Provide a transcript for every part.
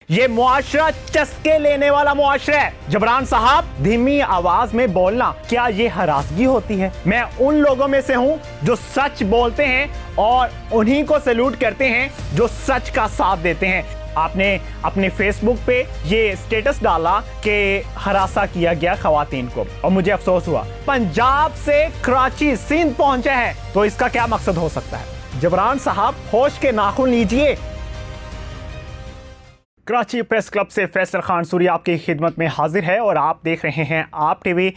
ये मुआशरा चस्के लेने वाला मुआशरा है। जबरान साहब, धीमी आवाज में बोलना, क्या ये हरासगी होती है? मैं उन लोगों में से हूं जो सच बोलते हैं और उन्हीं को सैल्यूट करते हैं जो सच का साथ देते हैं। आपने अपने फेसबुक पे ये स्टेटस डाला कि हरासा किया गया खवातीन को, और मुझे अफसोस हुआ। पंजाब से कराची सिंध पहुंचा है, तो इसका क्या मकसद हो सकता है? जबरान साहब, होश के नाखून लीजिए। कराची प्रेस क्लब से फैसल खान सूरी आपकी खिदमत में हाजिर है और आप देख रहे हैं आप टीवी।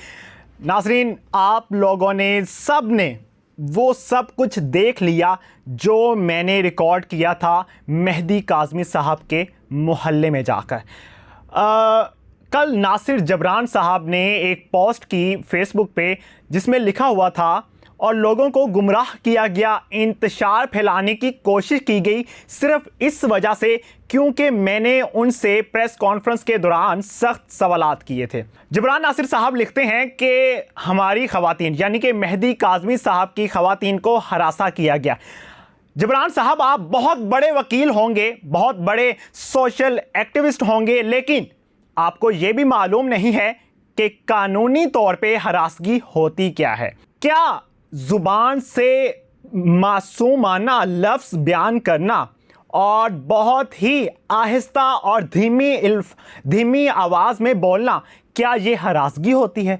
नाजरीन, आप लोगों ने सब ने वो सब कुछ देख लिया जो मैंने रिकॉर्ड किया था मेहदी काज़मी साहब के मोहल्ले में जाकर। कल नासिर जबरान साहब ने एक पोस्ट की फेसबुक पे जिसमें लिखा हुआ था और लोगों को गुमराह किया गया, इंतशार फैलाने की कोशिश की गई सिर्फ इस वजह से क्योंकि मैंने उनसे प्रेस कॉन्फ्रेंस के दौरान सख्त सवालात किए थे। जबरान नासिर साहब लिखते हैं कि हमारी खवातीन यानी कि मेहदी काज़मी साहब की खवातीन को हरासा किया गया। जबरान साहब, आप बहुत बड़े वकील होंगे, बहुत बड़े सोशल एक्टिविस्ट होंगे, लेकिन आपको यह भी मालूम नहीं है कि कानूनी तौर पे हरासगी होती क्या है। क्या जुबान से मासूमाना लफ्ज़ बयान करना और बहुत ही आहिस्ता और धीमी आवाज़ में बोलना, क्या ये हरासगी होती है?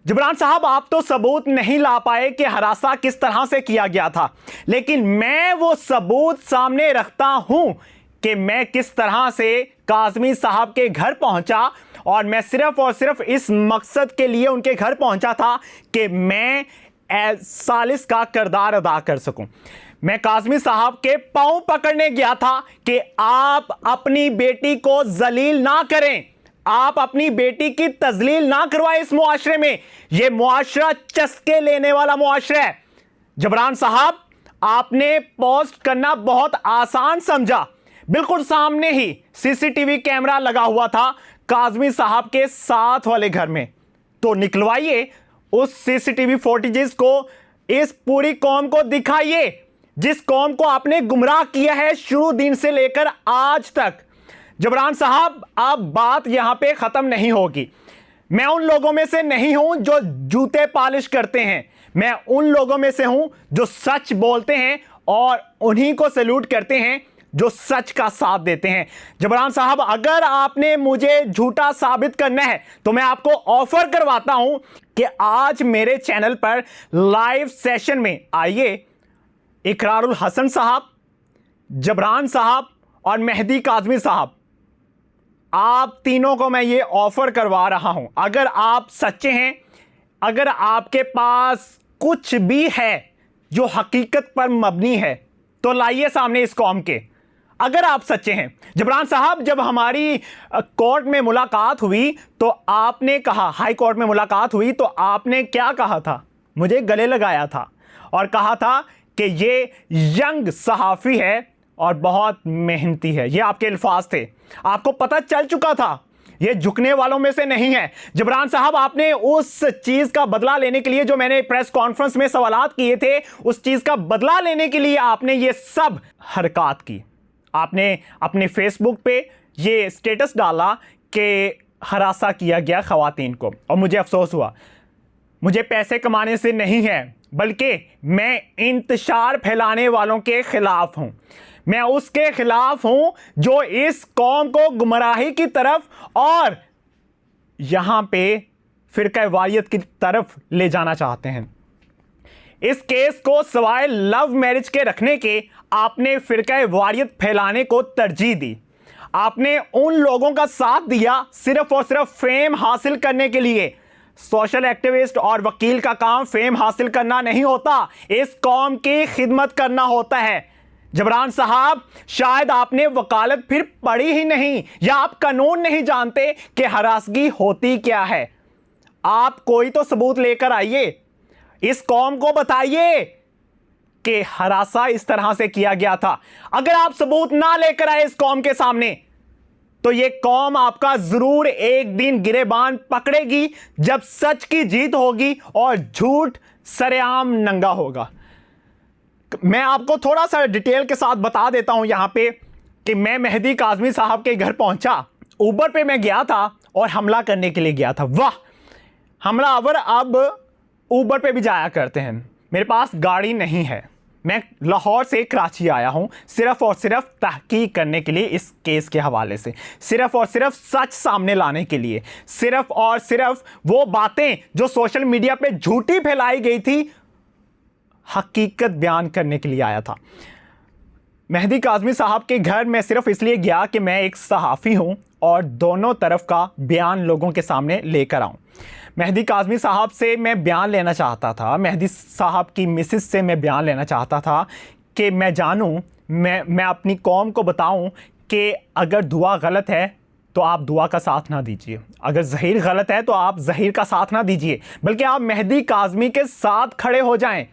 जबरान साहब, आप तो सबूत नहीं ला पाए कि हरासा किस तरह से किया गया था, लेकिन मैं वो सबूत सामने रखता हूं कि मैं किस तरह से काज़मी साहब के घर पहुंचा, और मैं सिर्फ और सिर्फ इस मकसद के लिए उनके घर पहुंचा था कि मैं सालिस का किरदार अदा कर सकूं। मैं काज़मी साहब के पांव पकड़ने गया था कि आप अपनी बेटी को जलील ना करें, आप अपनी बेटी की तजलील ना करवाएं इस मुआशरे में। यह मुआशरा चस्के लेने वाला मुआशरा है। जबरान साहब, आपने पोस्ट करना बहुत आसान समझा। बिल्कुल सामने ही सीसीटीवी कैमरा लगा हुआ था काज़मी साहब के साथ वाले घर में, तो निकलवाइए उस सीसीटीवी फुटेजेस को, इस पूरी कौम को दिखाइए जिस कौम को आपने गुमराह किया है शुरू दिन से लेकर आज तक। जबरान साहब, अब बात यहां पे खत्म नहीं होगी। मैं उन लोगों में से नहीं हूं जो जूते पॉलिश करते हैं, मैं उन लोगों में से हूं जो सच बोलते हैं और उन्हीं को सैल्यूट करते हैं जो सच का साथ देते हैं। जबरान साहब, अगर आपने मुझे झूठा साबित करना है तो मैं आपको ऑफर करवाता हूं कि आज मेरे चैनल पर लाइव सेशन में आइए। इकरारुल हसन साहब, जबरान साहब और मेहदी काज़मी साहब, आप तीनों को मैं ये ऑफर करवा रहा हूं। अगर आप सच्चे हैं, अगर आपके पास कुछ भी है जो हकीकत पर मबनी है, तो लाइए सामने इस कौम के। अगर आप सच्चे हैं। जबरान साहब, जब हमारी कोर्ट में मुलाकात हुई तो आपने कहा, हाई कोर्ट में मुलाकात हुई तो आपने क्या कहा था? मुझे गले लगाया था और कहा था कि ये यंग सहाफ़ी है और बहुत मेहनती है। ये आपके अल्फाज थे। आपको पता चल चुका था ये झुकने वालों में से नहीं है। जबरान साहब, आपने उस चीज़ का बदला लेने के लिए, जो मैंने प्रेस कॉन्फ्रेंस में सवालात किए थे, उस चीज़ का बदला लेने के लिए आपने ये सब हरकत की। आपने अपने फेसबुक पे ये स्टेटस डाला कि हरासा किया गया खवातीन को, और मुझे अफसोस हुआ। मुझे पैसे कमाने से नहीं है, बल्कि मैं इंतशार फैलाने वालों के खिलाफ हूं। मैं उसके खिलाफ हूं जो इस कौम को गुमराही की तरफ और यहां पे फिरका वारियत की तरफ ले जाना चाहते हैं। इस केस को सवाए लव मैरिज के रखने के आपने फिरका वारियत फैलाने को तरजीह दी। आपने उन लोगों का साथ दिया सिर्फ और सिर्फ फेम हासिल करने के लिए। सोशल एक्टिविस्ट और वकील का काम फेम हासिल करना नहीं होता, इस कौम की खिदमत करना होता है। जबरान साहब, शायद आपने वकालत फिर पढ़ी ही नहीं, या आप कानून नहीं जानते कि हरासगी होती क्या है। आप कोई तो सबूत लेकर आइए, इस कौम को बताइए कि हरासा इस तरह से किया गया था। अगर आप सबूत ना लेकर आए इस कौम के सामने, तो ये कौम आपका जरूर एक दिन गिरेबान पकड़ेगी, जब सच की जीत होगी और झूठ सरेआम नंगा होगा। मैं आपको थोड़ा सा डिटेल के साथ बता देता हूं। यहां पे कि मैं मेहदी काज़मी साहब के घर पहुंचा, ऊबर पे मैं गया था और हमला करने के लिए गया था। वाह, हमलावर अब ऊबर पे भी जाया करते हैं। मेरे पास गाड़ी नहीं है, मैं लाहौर से कराची आया हूं सिर्फ और सिर्फ तहकीक करने के लिए इस केस के हवाले से, सिर्फ और सिर्फ सच सामने लाने के लिए, सिर्फ और सिर्फ वो बातें जो सोशल मीडिया पे झूठी फैलाई गई थी हकीकत बयान करने के लिए आया था। मेहदी काज़मी साहब के घर मैं सिर्फ इसलिए गया कि मैं एक सहाफ़ी हूं और दोनों तरफ का बयान लोगों के सामने लेकर आऊं। मेहदी काज़मी साहब से मैं बयान लेना चाहता था, मेहदी साहब की मिसेस से मैं बयान लेना चाहता था कि मैं जानूं, मैं अपनी कौम को बताऊं कि अगर दुआ गलत है तो आप दुआ का साथ ना दीजिए, अगर ज़हीर गलत है तो आप ज़हीर का साथ ना दीजिए, बल्कि आप मेहदी काज़मी के साथ खड़े हो जाएं।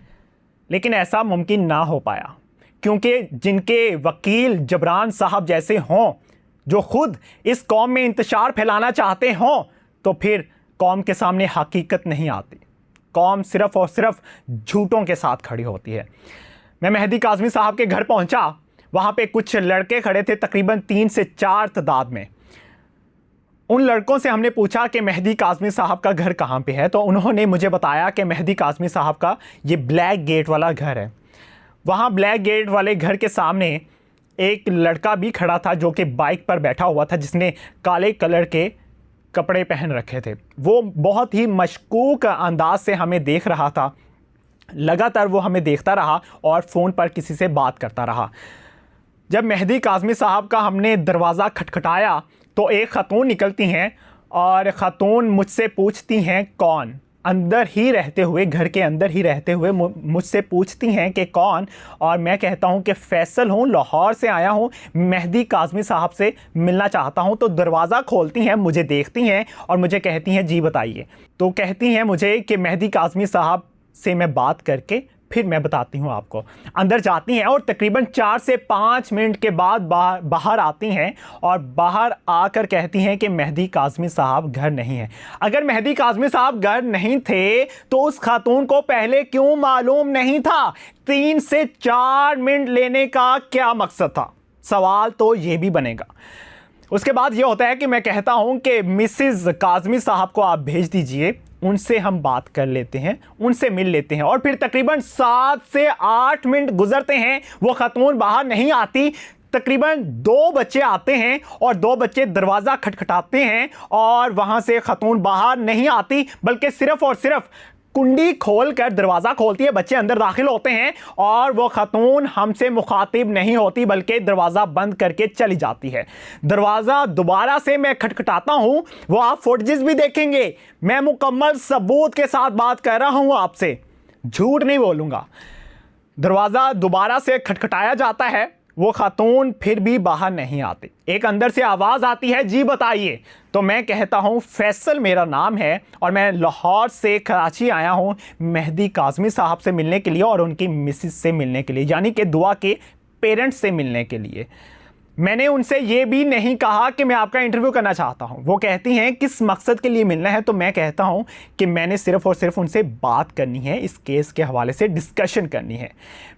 लेकिन ऐसा मुमकिन ना हो पाया, क्योंकि जिनके वकील जबरान साहब जैसे हों, जो खुद इस कौम में इंतशार फैलाना चाहते हों, तो फिर कौम के सामने हकीकत नहीं आती, कौम सिर्फ और सिर्फ झूठों के साथ खड़ी होती है। मैं मेहदी काज़मी साहब के घर पहुंचा, वहाँ पे कुछ लड़के खड़े थे, तकरीबन 3 से 4 तादाद में। उन लड़कों से हमने पूछा कि मेहदी काज़मी साहब का घर कहाँ पे है, तो उन्होंने मुझे बताया कि मेहदी काज़मी साहब का ये ब्लैक गेट वाला घर है। वहाँ ब्लैक गेट वाले घर के सामने एक लड़का भी खड़ा था जो कि बाइक पर बैठा हुआ था, जिसने काले कलर के कपड़े पहन रखे थे। वो बहुत ही मशकूक अंदाज से हमें देख रहा था, लगातार वो हमें देखता रहा और फ़ोन पर किसी से बात करता रहा। जब मेहदी काज़मी साहब का हमने दरवाज़ा खटखटाया तो एक ख़ातून निकलती हैं और ख़ातून मुझसे पूछती हैं कौन, अंदर ही रहते हुए, घर के अंदर ही रहते हुए मुझसे पूछती हैं कि कौन, और मैं कहता हूं कि फैसल हूं, लाहौर से आया हूं, मेहदी काज़मी साहब से मिलना चाहता हूं। तो दरवाज़ा खोलती हैं, मुझे देखती हैं और मुझे कहती हैं जी बताइए। तो कहती हैं मुझे कि मेहदी काज़मी साहब से मैं बात करके फिर मैं बताती हूँ आपको। अंदर जाती हैं और तकरीबन 4 से 5 मिनट के बाद बाहर आती हैं और बाहर आकर कहती हैं कि मेहदी काज़मी साहब घर नहीं है। अगर मेहदी काज़मी साहब घर नहीं थे तो उस खातून को पहले क्यों मालूम नहीं था? 3 से 4 मिनट लेने का क्या मकसद था? सवाल तो ये भी बनेगा। उसके बाद ये होता है कि मैं कहता हूँ कि मिसिज़ काज़मी साहब को आप भेज दीजिए, उनसे हम बात कर लेते हैं, उनसे मिल लेते हैं। और फिर तकरीबन 7 से 8 मिनट गुजरते हैं, वो खातून बाहर नहीं आती। तकरीबन 2 बच्चे आते हैं और 2 बच्चे दरवाज़ा खटखटाते हैं और वहाँ से खातून बाहर नहीं आती, बल्कि सिर्फ और सिर्फ कुंडी खोलकर दरवाज़ा खोलती है, बच्चे अंदर दाखिल होते हैं और वो खातून हमसे मुखातिब नहीं होती, बल्कि दरवाज़ा बंद करके चली जाती है। दरवाज़ा दोबारा से मैं खटखटाता हूँ, वो आप फुटेजेस भी देखेंगे, मैं मुकम्मल सबूत के साथ बात कर रहा हूँ आपसे, झूठ नहीं बोलूँगा। दरवाज़ा दोबारा से खटखटाया जाता है, वो खातून फिर भी बाहर नहीं आती। एक अंदर से आवाज़ आती है जी बताइए। तो मैं कहता हूँ फैसल मेरा नाम है और मैं लाहौर से कराची आया हूँ मेहदी काज़मी साहब से मिलने के लिए और उनकी मिसेस से मिलने के लिए, यानी कि दुआ के पेरेंट्स से मिलने के लिए। मैंने उनसे ये भी नहीं कहा कि मैं आपका इंटरव्यू करना चाहता हूं। वो कहती हैं किस मकसद के लिए मिलना है, तो मैं कहता हूं कि मैंने सिर्फ और सिर्फ उनसे बात करनी है, इस केस के हवाले से डिस्कशन करनी है।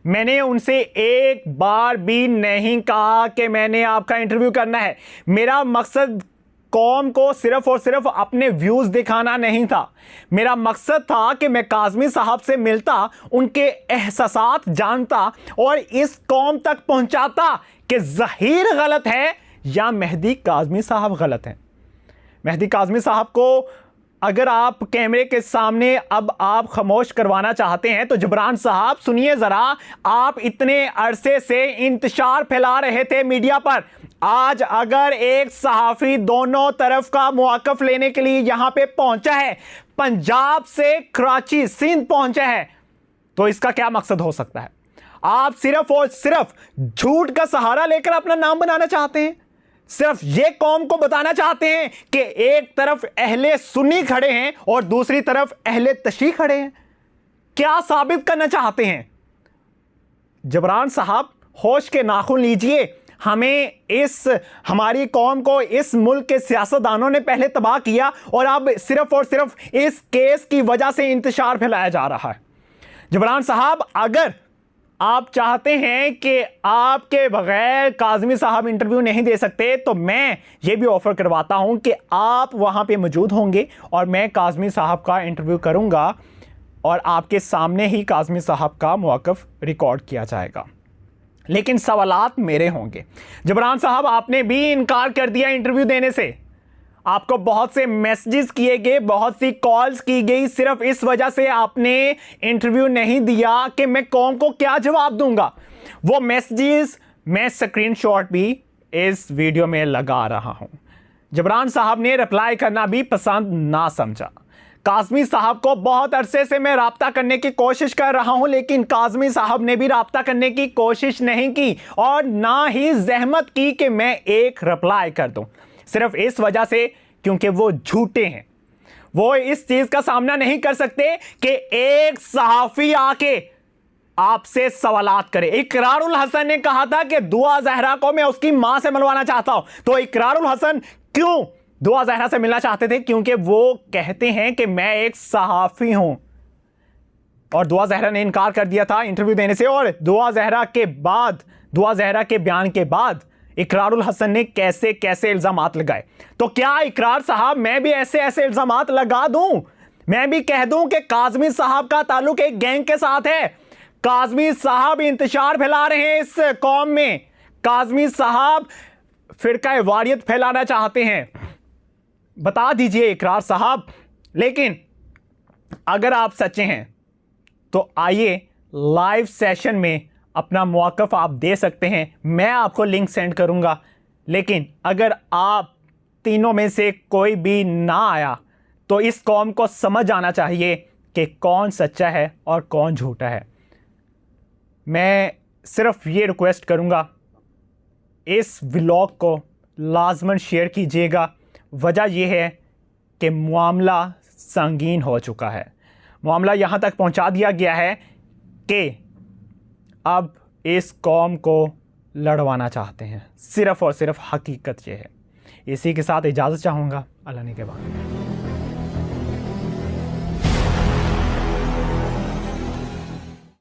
मैंने उनसे एक बार भी नहीं कहा कि मैंने आपका इंटरव्यू करना है। मेरा मकसद कौम को सिर्फ और सिर्फ अपने व्यूज़ दिखाना नहीं था। मेरा मकसद था कि मैं काज़मी साहब से मिलता, उनके एहसासात जानता और इस कौम तक पहुंचाता कि ज़हीर गलत है या मेहदी काज़मी साहब गलत हैं। मेहदी काज़मी साहब को अगर आप कैमरे के सामने अब आप खामोश करवाना चाहते हैं तो जबरान साहब सुनिए ज़रा, आप इतने अरसे से इंतशार फैला रहे थे मीडिया पर, आज अगर एक सहाफ़ी दोनों तरफ का मौक़िफ़ लेने के लिए यहाँ पे पहुँचा है, पंजाब से कराची सिंध पहुँचा है, तो इसका क्या मकसद हो सकता है? आप सिर्फ और सिर्फ झूठ का सहारा लेकर अपना नाम बनाना चाहते हैं, सिर्फ ये कौम को बताना चाहते हैं कि एक तरफ अहले सुन्नी खड़े हैं और दूसरी तरफ अहले तशी खड़े हैं। क्या साबित करना चाहते हैं? जबरान साहब होश के नाखून लीजिए। हमारी कौम को इस मुल्क के सियासतदानों ने पहले तबाह किया और अब सिर्फ और सिर्फ इस केस की वजह से इंतशार फैलाया जा रहा है। जबरान साहब, अगर आप चाहते हैं कि आपके बगैर काज़मी साहब इंटरव्यू नहीं दे सकते, तो मैं ये भी ऑफर करवाता हूं कि आप वहां पे मौजूद होंगे और मैं काज़मी साहब का इंटरव्यू करूंगा और आपके सामने ही काज़मी साहब का मौक़िफ़ रिकॉर्ड किया जाएगा, लेकिन सवालात मेरे होंगे। जबरान साहब, आपने भी इनकार कर दिया इंटरव्यू देने से। आपको बहुत से मैसेजेस किए गए, बहुत सी कॉल्स की गई, सिर्फ इस वजह से आपने इंटरव्यू नहीं दिया कि मैं कौन को क्या जवाब दूंगा। वो मैसेजेस मैं स्क्रीनशॉट भी इस वीडियो में लगा रहा हूं। जबरान साहब ने रिप्लाई करना भी पसंद ना समझा। काज़मी साहब को बहुत अरसे से मैं राब्ता करने की कोशिश कर रहा हूं, लेकिन काज़मी साहब ने भी राब्ता करने की कोशिश नहीं की और ना ही जहमत की कि मैं एक रिप्लाई कर दूं, सिर्फ इस वजह से क्योंकि वो झूठे हैं। वो इस चीज का सामना नहीं कर सकते कि एक सहाफी आके आपसे सवालात करे। इकरारुल हसन ने कहा था कि दुआ जहरा को मैं उसकी मां से मिलवाना चाहता हूं, तो इकरारुल हसन क्यों दुआ जहरा से मिलना चाहते थे? क्योंकि वो कहते हैं कि मैं एक सहाफी हूं। और दुआ जहरा ने इनकार कर दिया था इंटरव्यू देने से। और दुआ जहरा के बयान के बाद इकरारुल हसन ने कैसे कैसे इल्जामात लगाए। तो क्या इकरार साहब मैं भी ऐसे ऐसे इल्जामात लगा दूं? मैं भी कह दूं कि काज़मी साहब का ताल्लुक एक गैंग के साथ है। काज़मी साहब इंतशार फैला रहे हैं इस कौम में। काज़मी साहब फिरका वारियत फैलाना चाहते हैं। बता दीजिए इकरार साहब। लेकिन अगर आप सच्चे हैं तो आइए लाइव सेशन में अपना मौक़िफ़ आप दे सकते हैं। मैं आपको लिंक सेंड करूंगा। लेकिन अगर आप तीनों में से कोई भी ना आया तो इस कौम को समझ आना चाहिए कि कौन सच्चा है और कौन झूठा है। मैं सिर्फ ये रिक्वेस्ट करूंगा, इस व्लॉग को लाजमन शेयर कीजिएगा। वजह यह है कि मामला संगीन हो चुका है। मामला यहाँ तक पहुँचा दिया गया है कि अब इस कौम को लड़वाना चाहते हैं। सिर्फ और सिर्फ हकीकत ये है। इसी के साथ इजाज़त चाहूँगा। अल्लाह ने के बाद।